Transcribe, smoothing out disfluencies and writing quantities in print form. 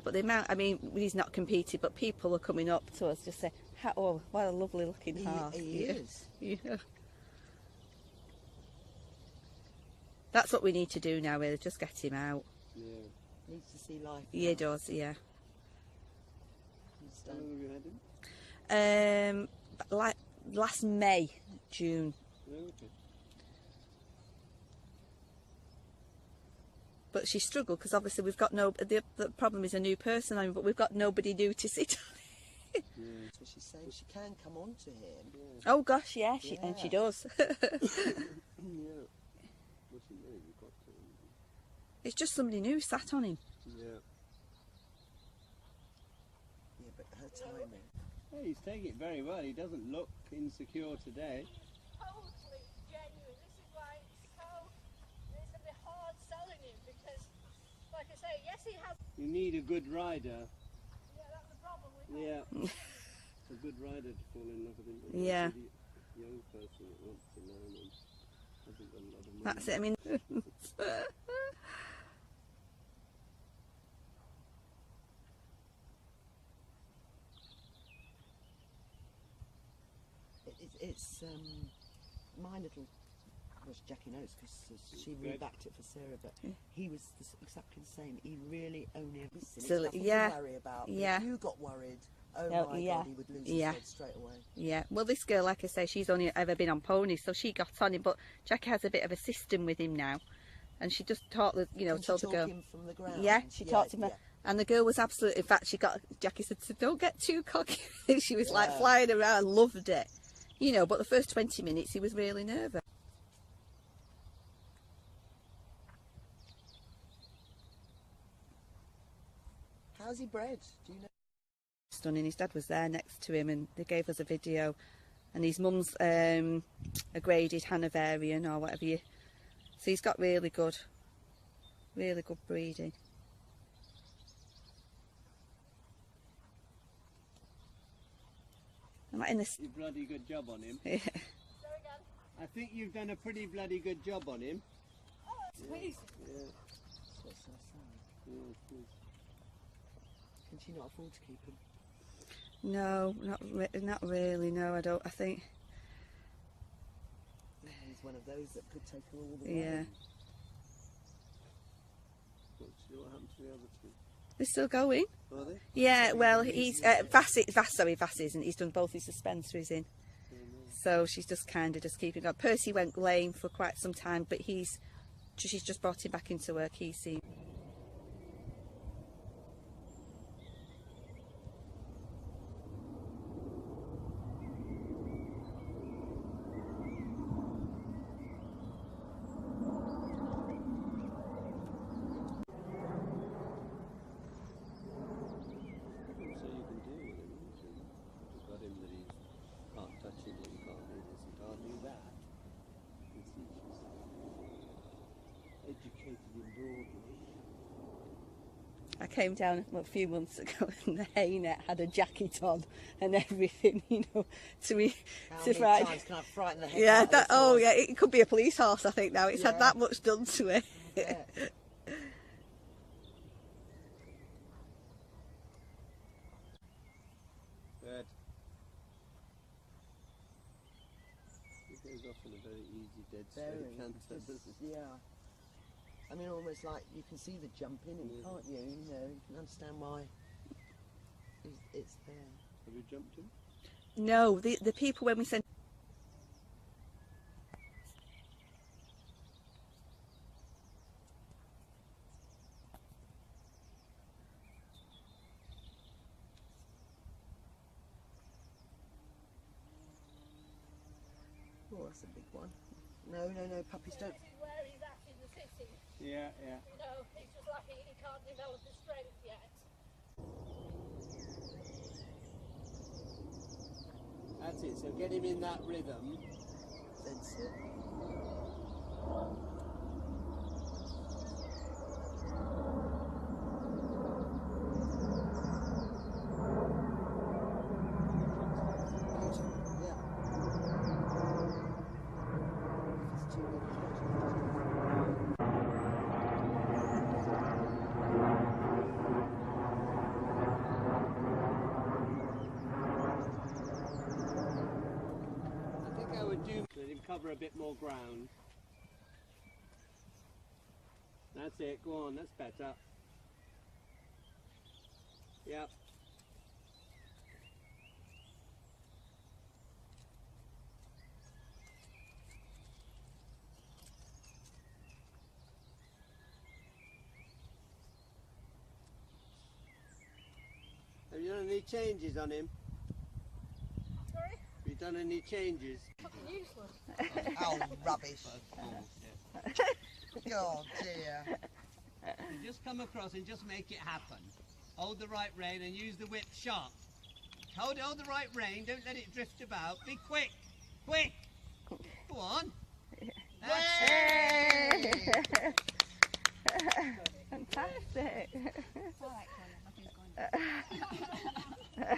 But the amount, I mean, he's not competed, but people are coming up to us just say, oh, what a lovely looking horse. He is. Yeah. That's what we need to do now, really, just get him out. Yeah. Needs to see life. Yeah, he does, yeah. How long have you had him? Like last May, June. Oh, okay. But she struggled because obviously we've got the problem is a new person, I mean, but we've got nobody new to sit on it. Yeah. That's what she's saying. She can come on to him. Yeah. Oh gosh, yeah, and she does. Yeah. What's his name? You've got to... It's just somebody new sat on him. Yeah. Yeah, but her timing. Yeah, he's taking it very well. He doesn't look insecure today. Totally genuine. This is why it's a bit hard selling him because, like I say, yes, he has. You need a good rider. Yeah, that's the problem with him. Yeah. A good rider to fall in love with him. But Yeah. A young person that wants to learn and hasn't got a lot of money. That's it. I mean. It's my little, well, Jackie knows because she rebacked it for Sarah, but he was exactly the same. He really only ever So, nothing yeah, to worry about. yeah. If you got worried, oh No, my yeah, God, he would lose his yeah. head straight away. Yeah, well, this girl, like I say, she's only ever been on ponies, so she got on him. But Jackie has a bit of a system with him now, and she just taught the, you know, Can told she the talk girl. him from the ground? Yeah, she taught him, yeah. and the girl was absolutely. In fact, Jackie said, so "Don't get too cocky." She was like Yeah. flying around, loved it, you know. But the first 20 minutes, he was really nervous. How's he bred? Do you know? Stunning. His dad was there next to him, and they gave us a video. And his mum's a graded Hanoverian or whatever you. So he's got really good breeding. I'm not in this. You bloody good job on him. Yeah. I think you've done a pretty bloody good job on him. Oh, that's amazing. Yeah. What's so sad? Yeah, it is. Can she not afford to keep him? No, not really. No, I don't. I think. He's one of those that could take her all the way. Yeah. What happened to the other two? They're still going. Are they? Yeah. Well, he's Vass isn't. He's done both his suspensories in. So she's just kind of just keeping going. Percy went lame for quite some time, but she's just brought him back into work. He seemed. So you can deal with him. You've got him that he can't touch it, he can't do this, he can't do that. It's educated him broadly. I came down a few months ago and the hay net had a jacket on and everything, you know, to me How to many frighten. times can I frighten the heck Yeah, out of that. this Oh, horse? yeah, it could be a police horse. I think now it's had Yeah. that much done to it. Yeah. Good. He goes off in a very easy, dead Very. straight canter, Just- doesn't he? yeah. I mean, almost like you can see the jump in him, Yeah. can't you? You know, you can understand why it's there. Have you jumped him? No, the people when we sent. Oh, that's a big one. No, puppies don't. This is where he's at in the city. Yeah, yeah. You know, he's just like he can't develop his strength yet. That's it, so get him in that rhythm. That's it. Don't do. Let him cover a bit more ground. That's it. Go on. That's better. Yep. Have you done any changes on him? Sorry? Have you done any changes? Fucking useless. Oh, rubbish. Oh dear. You just come across and just make it happen. Hold the right rein and use the whip sharp. Hold the right rein, don't let it drift about. Be quick, quick. Go on. That's it. Fantastic. Alright,